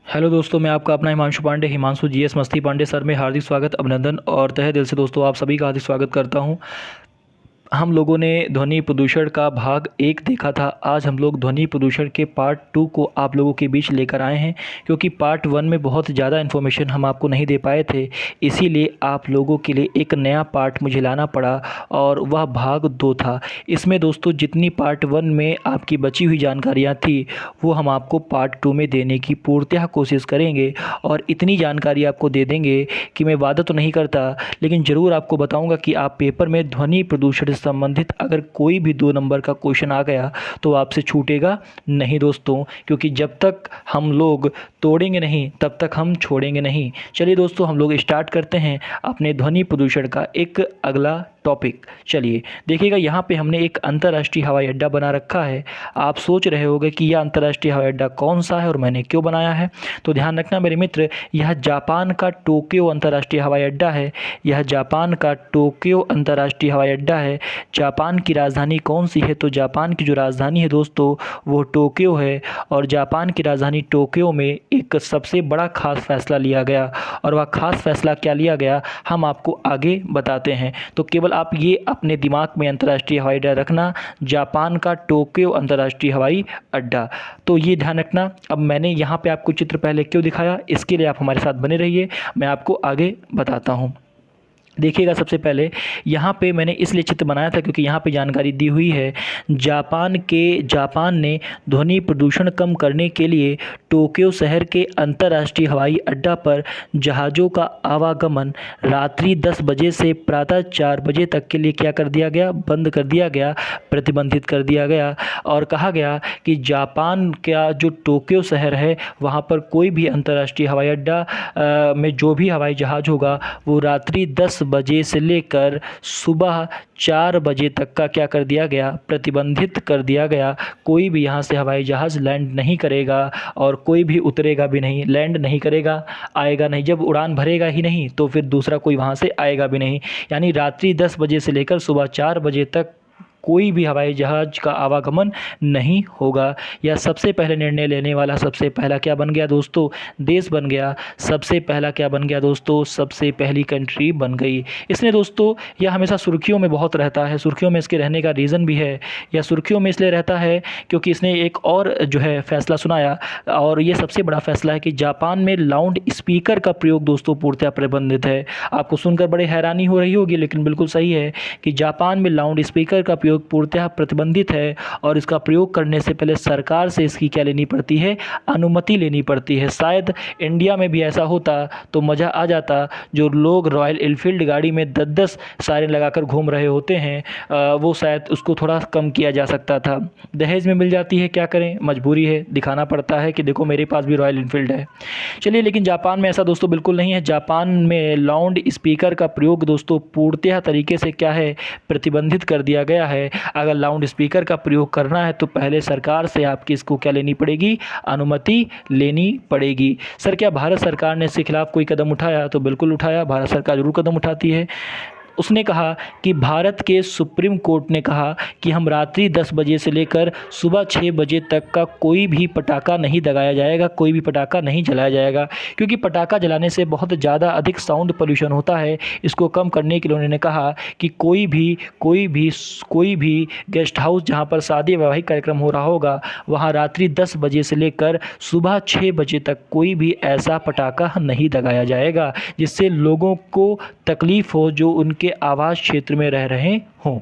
Hello दोस्तों, मैं आपका अपना हिमांशु पांडे हिमांशु जीएस मस्ती पांडे सर में हार्दिक स्वागत, अभिनंदन और तहे दिल से दोस्तों आप सभी का हार्दिक स्वागत करता हूं। हम लोगों ने ध्वनि प्रदूषण का भाग 1 देखा था। आज हम लोग ध्वनि प्रदूषण के पार्ट 2 को आप लोगों के बीच लेकर आए हैं, क्योंकि पार्ट 1 में बहुत ज़्यादा इन्फॉर्मेशन हम आपको नहीं दे पाए थे। इसीलिए आप लोगों के लिए एक नया पार्ट मुझे लाना पड़ा और वह भाग 2 था। इसमें दोस्तों जितनी पार्ट 1 में आपकी बची हुई जानकारियाँ थी वो हम आपको पार्ट 2 में देने की पूर्णतः कोशिश करेंगे, और इतनी जानकारी आपको दे देंगे कि मैं वादा तो नहीं करता, लेकिन ज़रूर आपको बताऊंगा कि आप पेपर में ध्वनि प्रदूषण से संबंधित अगर कोई भी 2 नंबर का क्वेश्चन आ गया तो आपसे छूटेगा नहीं दोस्तों, क्योंकि जब तक हम लोग तोड़ेंगे नहीं तब तक हम छोड़ेंगे नहीं। चलिए दोस्तों, हम लोग स्टार्ट करते हैं अपने ध्वनि प्रदूषण का एक अगला टॉपिक। चलिए देखिएगा, यहाँ पे हमने एक अंतर्राष्ट्रीय हवाई अड्डा बना रखा है। आप सोच रहे होंगे कि यह अंतर्राष्ट्रीय हवाई अड्डा कौन सा है और मैंने क्यों बनाया है। तो ध्यान रखना मेरे मित्र, यह जापान का टोक्यो अंतर्राष्ट्रीय हवाई अड्डा है। यह जापान का टोक्यो अंतर्राष्ट्रीय हवाई अड्डा है। जापान की राजधानी कौन सी है? तो जापान की जो राजधानी है दोस्तों वो टोक्यो है। और जापान की राजधानी टोक्यो में एक सबसे बड़ा खास फैसला लिया गया, और वह खास फैसला क्या लिया गया हम आपको आगे बताते हैं। तो केवल आप ये अपने दिमाग में अंतर्राष्ट्रीय हवाई अड्डा रखना, जापान का टोक्यो अंतर्राष्ट्रीय हवाई अड्डा। तो ये ध्यान रखना। अब मैंने यहाँ पे आपको चित्र पहले क्यों दिखाया, इसके लिए आप हमारे साथ बने रहिए, मैं आपको आगे बताता हूँ। देखिएगा, सबसे पहले यहाँ पे मैंने इसलिए चित्र बनाया था क्योंकि यहाँ पे जानकारी दी हुई है, जापान ने ध्वनि प्रदूषण कम करने के लिए टोक्यो शहर के अंतर्राष्ट्रीय हवाई अड्डा पर जहाज़ों का आवागमन रात्रि 10 बजे से प्रातः 4 बजे तक के लिए क्या कर दिया गया? बंद कर दिया गया, प्रतिबंधित कर दिया गया। और कहा गया कि जापान का जो टोक्यो शहर है वहाँ पर कोई भी अंतर्राष्ट्रीय हवाई अड्डा में जो भी हवाई जहाज़ होगा वो रात्रि 10 बजे से लेकर सुबह 4 बजे तक का क्या कर दिया गया? प्रतिबंधित कर दिया गया। कोई भी यहाँ से हवाई जहाज़ लैंड नहीं करेगा और कोई भी उतरेगा भी नहीं, लैंड नहीं करेगा, आएगा नहीं। जब उड़ान भरेगा ही नहीं तो फिर दूसरा कोई वहाँ से आएगा भी नहीं। यानी रात्रि 10 बजे से लेकर सुबह 4 बजे तक कोई भी हवाई जहाज का आवागमन नहीं होगा। यह सबसे पहले निर्णय लेने वाला सबसे पहला क्या बन गया दोस्तों? देश बन गया। सबसे पहला क्या बन गया दोस्तों? सबसे पहली कंट्री बन गई। इसलिए दोस्तों यह हमेशा सुर्खियों में बहुत रहता है। सुर्खियों में इसके रहने का रीज़न भी है। यह सुर्खियों में इसलिए रहता है क्योंकि इसने एक और जो है फैसला सुनाया, और ये सबसे बड़ा फैसला है कि जापान में लाउड स्पीकर का प्रयोग दोस्तों पूर्णतः प्रतिबंधित है। आपको सुनकर बड़े हैरानी हो रही होगी, लेकिन बिल्कुल सही है कि जापान में लाउड स्पीकर का प्रयोग पूर्णतः प्रतिबंधित है, और इसका प्रयोग करने से पहले सरकार से इसकी क्या लेनी पड़ती है? अनुमति लेनी पड़ती है। शायद इंडिया में भी ऐसा होता तो मज़ा आ जाता। जो लोग रॉयल एनफील्ड गाड़ी में 10-10 सायरन लगाकर घूम रहे होते हैं वो शायद उसको थोड़ा कम किया जा सकता था। दहेज में मिल जाती है, क्या करें, मजबूरी है, दिखाना पड़ता है कि देखो मेरे पास भी रॉयल एनफील्ड है। चलिए, लेकिन जापान में ऐसा दोस्तों बिल्कुल नहीं है। जापान में लाउड स्पीकर का प्रयोग दोस्तों पूर्णतः तरीके से क्या है? प्रतिबंधित कर दिया गया है। अगर लाउड स्पीकर का प्रयोग करना है तो पहले सरकार से आपकी इसको क्या लेनी पड़ेगी? अनुमति लेनी पड़ेगी। सर, क्या भारत सरकार ने इसके खिलाफ कोई कदम उठाया? तो बिल्कुल उठाया, भारत सरकार जरूर कदम उठाती है। उसने कहा कि भारत के सुप्रीम कोर्ट ने कहा कि हम रात्रि 10 बजे से लेकर सुबह 6 बजे तक का कोई भी पटाखा नहीं दगाया जाएगा, कोई भी पटाखा नहीं जलाया जाएगा, क्योंकि पटाखा जलाने से बहुत ज़्यादा अधिक साउंड पोल्यूशन होता है। इसको कम करने के लिए उन्होंने कहा कि कोई भी गेस्ट हाउस जहाँ पर शादी वैवाहिक कार्यक्रम हो रहा होगा वहाँ रात्रि 10 बजे से लेकर सुबह 6 बजे तक कोई भी ऐसा पटाखा नहीं दगाया जाएगा जिससे लोगों को तकलीफ़ हो जो उनके आवास क्षेत्र में रह रहे हों।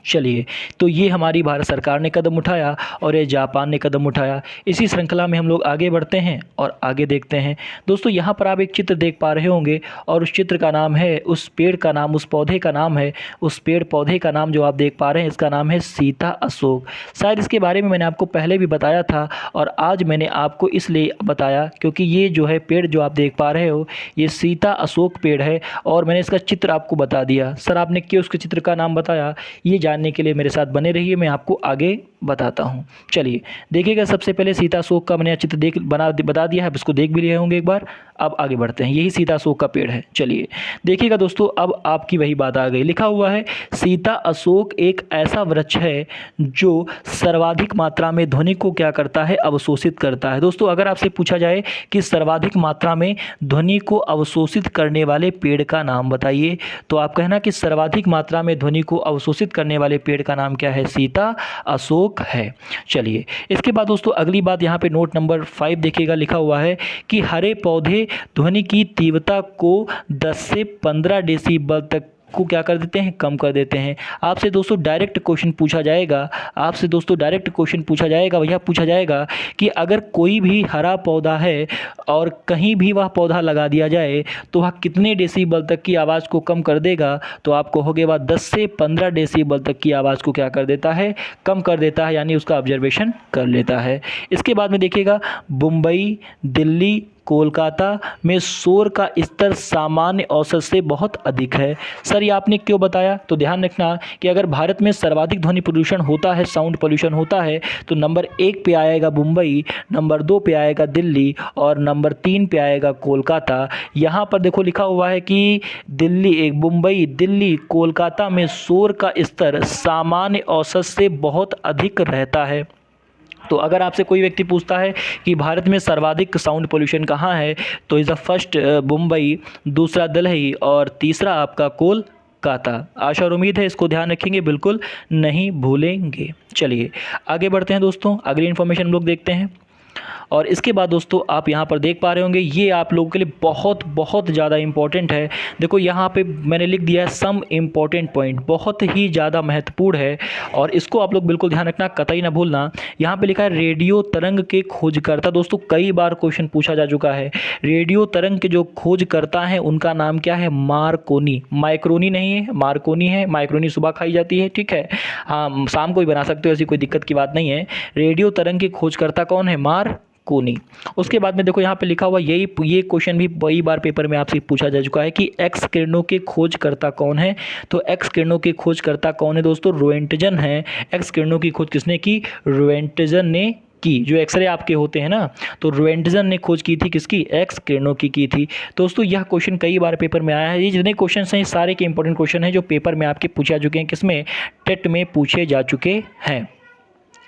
चलिए, तो ये हमारी भारत सरकार ने कदम उठाया और ये जापान ने कदम उठाया। इसी श्रृंखला में हम लोग आगे बढ़ते हैं और आगे देखते हैं। दोस्तों यहाँ पर आप एक चित्र देख पा रहे होंगे, और उस चित्र का नाम है, उस पेड़ का नाम, उस पौधे का नाम है, उस पेड़ पौधे का नाम जो आप देख पा रहे हैं इसका नाम है सीता अशोक। शायद इसके बारे में मैंने आपको पहले भी बताया था, और आज मैंने आपको इसलिए बताया क्योंकि ये जो है पेड़ जो आप देख पा रहे हो ये सीता अशोक पेड़ है, और मैंने इसका चित्र आपको बता दिया। सर आपने क्यों उसके चित्र का नाम बताया? ये जानने के लिए मेरे साथ बने रहिए, मैं आपको आगे बताता हूँ। चलिए देखिएगा, सबसे पहले सीताशोक का मैंने चित्र बता दिया है, आप इसको देख भी लिए होंगे एक बार। अब आगे बढ़ते हैं, यही सीताशोक का पेड़ है। चलिए देखिएगा दोस्तों, अब आपकी वही बात आ गई। लिखा हुआ है सीता अशोक एक ऐसा वृक्ष है जो सर्वाधिक मात्रा में ध्वनि को क्या करता है, अवशोषित करता है। दोस्तों अगर आपसे पूछा जाए कि सर्वाधिक मात्रा में ध्वनि को अवशोषित करने वाले पेड़ का नाम बताइए, तो आप कहना कि सर्वाधिक मात्रा में ध्वनि को अवशोषित करने वाले पेड़ का नाम क्या है, सीता अशोक है। चलिए इसके बाद दोस्तों अगली बात यहाँ पे नोट नंबर 5 देखिएगा, लिखा हुआ है कि हरे पौधे ध्वनि की तीव्रता को 10 से 15 डेसिबल तक को क्या कर देते हैं, कम कर देते हैं। आपसे दोस्तों डायरेक्ट क्वेश्चन पूछा जाएगा, भैया पूछा जाएगा कि अगर कोई भी हरा पौधा है और कहीं भी वह पौधा लगा दिया जाए तो वह कितने डेसिबल तक की आवाज़ को कम कर देगा, तो आप कहोगे वह 10 से 15 डेसिबल तक की आवाज़ को क्या कर देता है, कम कर देता है, यानी उसका ऑब्जर्वेशन कर लेता है। इसके बाद में देखिएगा, मुंबई, दिल्ली, कोलकाता में शोर का स्तर सामान्य औसत से बहुत अधिक है। सर ये आपने क्यों बताया, तो ध्यान रखना कि अगर भारत में सर्वाधिक ध्वनि प्रदूषण होता है, साउंड पोल्यूशन होता है, तो नंबर 1 पे आएगा मुंबई, नंबर 2 पे आएगा दिल्ली और नंबर 3 पे आएगा कोलकाता। यहाँ पर देखो लिखा हुआ है कि मुंबई, दिल्ली, कोलकाता में शोर का स्तर सामान्य औसत से बहुत अधिक रहता है। तो अगर आपसे कोई व्यक्ति पूछता है कि भारत में सर्वाधिक साउंड पोल्यूशन कहाँ है, तो इज़ द फर्स्ट मुंबई, दूसरा दिल्ली और तीसरा आपका कोलकाता। आशा और उम्मीद है इसको ध्यान रखेंगे, बिल्कुल नहीं भूलेंगे। चलिए आगे बढ़ते हैं दोस्तों, अगली इन्फॉर्मेशन हम लोग देखते हैं। और इसके बाद दोस्तों आप यहाँ पर देख पा रहे होंगे, ये आप लोगों के लिए बहुत बहुत ज़्यादा इंपॉर्टेंट है। देखो यहाँ पे मैंने लिख दिया है सम इम्पॉर्टेंट पॉइंट, बहुत ही ज़्यादा महत्वपूर्ण है और इसको आप लोग बिल्कुल ध्यान रखना, कतई ना भूलना। यहाँ पे लिखा है रेडियो तरंग के खोजकर्ता। दोस्तों कई बार क्वेश्चन पूछा जा चुका है, रेडियो तरंग के जो खोजकर्ता हैं उनका नाम क्या है, मार्कोनी। माइक्रोनी नहीं है, मार्कोनी है। माइक्रोनी सुबह खाई जाती है, ठीक है, हाँ शाम को भी बना सकते हो, ऐसी कोई दिक्कत की बात नहीं है। रेडियो तरंग के खोजकर्ता कौन है, मार्कोनी। उसके बाद में देखो यहाँ पे लिखा हुआ, ये क्वेश्चन भी कई बार पेपर में आपसे पूछा जा चुका है कि एक्स किरणों के खोजकर्ता कौन है। तो एक्स किरणों के खोजकर्ता कौन है दोस्तों, रोएंटजन है। एक्स किरणों की खोज किसने की, रोएंटजन ने की। जो एक्सरे आपके होते हैं ना, तो रोएंटजन ने खोज की थी किसकी, एक्स किरणों की थी। दोस्तों यह क्वेश्चन कई बार पेपर में आया है। ये जितने क्वेश्चन हैं सारे के इंपॉर्टेंट क्वेश्चन हैं जो पेपर में आपके पूछे जा चुके हैं, किसमें, टेट में पूछे जा चुके हैं।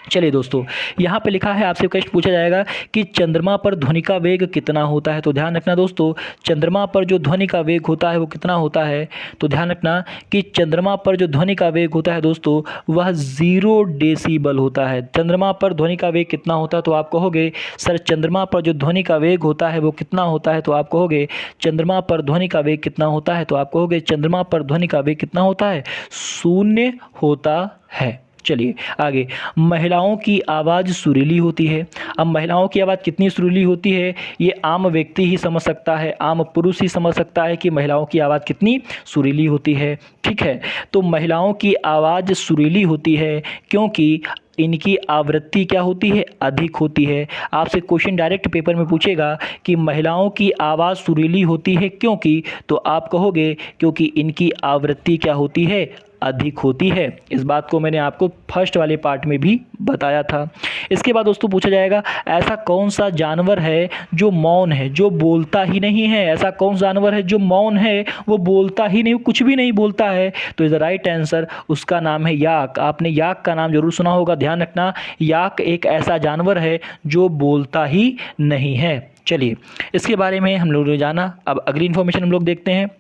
चलिए दोस्तों यहाँ पे लिखा है, आपसे क्वेश्चन पूछा जाएगा कि चंद्रमा पर ध्वनि का वेग कितना होता है। तो ध्यान रखना दोस्तों, चंद्रमा पर जो ध्वनि का वेग होता है वो कितना होता है, तो ध्यान रखना कि चंद्रमा पर जो ध्वनि का वेग होता है दोस्तों वह 0 डेसिबल होता है। चंद्रमा पर ध्वनि का वेग कितना होता है, तो आप कहोगे सर चंद्रमा पर जो ध्वनि का वेग होता है वो कितना होता है, तो आप कहोगे चंद्रमा पर ध्वनि का वेग कितना होता है, तो आप कहोगे चंद्रमा पर ध्वनि का वेग कितना होता है, 0 होता है। चलिए आगे, महिलाओं की आवाज़ सुरीली होती है। अब महिलाओं की आवाज़ कितनी सुरीली होती है, ये आम व्यक्ति ही समझ सकता है, आम पुरुष ही समझ सकता है कि महिलाओं की आवाज़ कितनी सुरीली होती है, ठीक है। तो महिलाओं की आवाज़ सुरीली होती है क्योंकि इनकी आवृत्ति क्या होती है, अधिक होती है। आपसे क्वेश्चन डायरेक्ट पेपर में पूछेगा कि महिलाओं की आवाज़ सुरीली होती है क्योंकि, तो आप कहोगे क्योंकि इनकी आवृत्ति क्या होती है, अधिक होती है। इस बात को मैंने आपको फर्स्ट वाले पार्ट में भी बताया था। इसके बाद दोस्तों पूछा जाएगा ऐसा कौन सा जानवर है जो मौन है, जो बोलता ही नहीं है। ऐसा कौन सा जानवर है जो मौन है, वो बोलता ही नहीं, कुछ भी नहीं बोलता है, तो इज द राइट आंसर, उसका नाम है याक। आपने याक का नाम जरूर सुना होगा, ध्यान रखना, याक एक ऐसा जानवर है जो बोलता ही नहीं है। चलिए इसके बारे में हम लोग जाना। अब अगली इन्फॉर्मेशन हम लोग देखते हैं।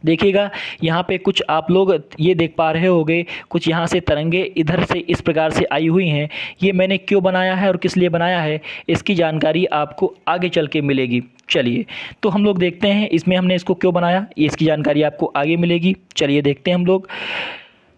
देखिएगा यहाँ पे कुछ आप लोग ये देख पा रहे होंगे, कुछ यहाँ से तरंगे इधर से इस प्रकार से आई हुई हैं। ये मैंने क्यों बनाया है और किस लिए बनाया है, इसकी जानकारी आपको आगे चल के मिलेगी। चलिए तो हम लोग देखते हैं इसमें हमने इसको क्यों बनाया, इसकी जानकारी आपको आगे मिलेगी। चलिए देखते हैं हम लोग।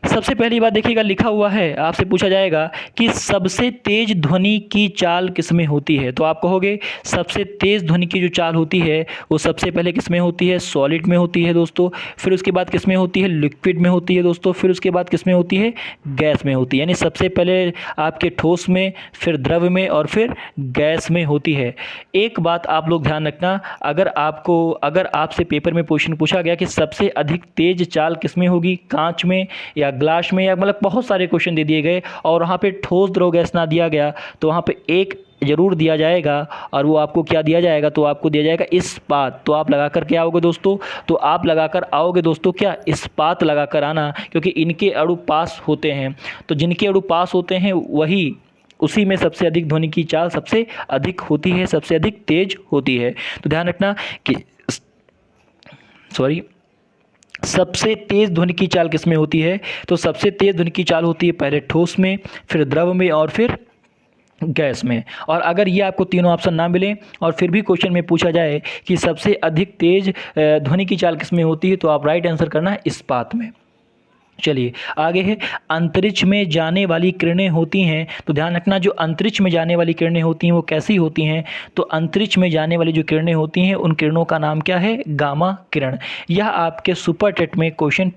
सबसे पहली बात देखिएगा, लिखा हुआ है, आपसे पूछा जाएगा कि सबसे तेज ध्वनि की चाल किसमें होती है। तो आप कहोगे सबसे तेज ध्वनि की जो चाल होती है वो सबसे पहले किसमें होती है, सॉलिड में होती है दोस्तों। फिर उसके बाद किसमें होती है, लिक्विड में होती है दोस्तों। फिर उसके बाद किसमें होती है, गैस में होती है। यानी सबसे पहले आपके ठोस में, फिर द्रव में और फिर गैस में होती है। एक बात आप लोग ध्यान रखना, अगर आपसे पेपर में क्वेश्चन पूछा गया कि सबसे अधिक तेज चाल किसमें होगी, कांच में या ग्लास में, या मतलब बहुत सारे क्वेश्चन दे दिए गए और वहाँ पे ठोस द्रव गैस ना दिया गया तो वहाँ पे एक ज़रूर दिया जाएगा, और वो आपको क्या दिया जाएगा, तो आपको दिया जाएगा इस्पात। तो आप लगा कर के आओगे दोस्तों, तो आप लगा कर आओगे दोस्तों क्या, इस्पात लगा कर आना, क्योंकि इनके अणु पास होते हैं। तो जिनके अणु पास होते हैं वही, उसी में सबसे अधिक ध्वनि की चाल सबसे अधिक होती है, सबसे अधिक तेज होती है। तो ध्यान रखना कि सबसे तेज़ ध्वनि की चाल किस में होती है, तो सबसे तेज़ ध्वनि की चाल होती है पहले ठोस में, फिर द्रव में और फिर गैस में। और अगर ये आपको तीनों ऑप्शन ना मिले और फिर भी क्वेश्चन में पूछा जाए कि सबसे अधिक तेज ध्वनि की चाल किस में होती है, तो आप राइट आंसर करना है इस्पात में। चलिए आगे है, अंतरिक्ष में जाने वाली किरणें होती हैं। तो ध्यान रखना, जो अंतरिक्ष में जाने वाली किरणें होती हैं वो कैसी होती हैं, तो अंतरिक्ष में जाने वाली जो किरणें होती हैं उन किरणों का नाम क्या है, गामा किरण। यह आपके सुपर टेट में क्वेश्चन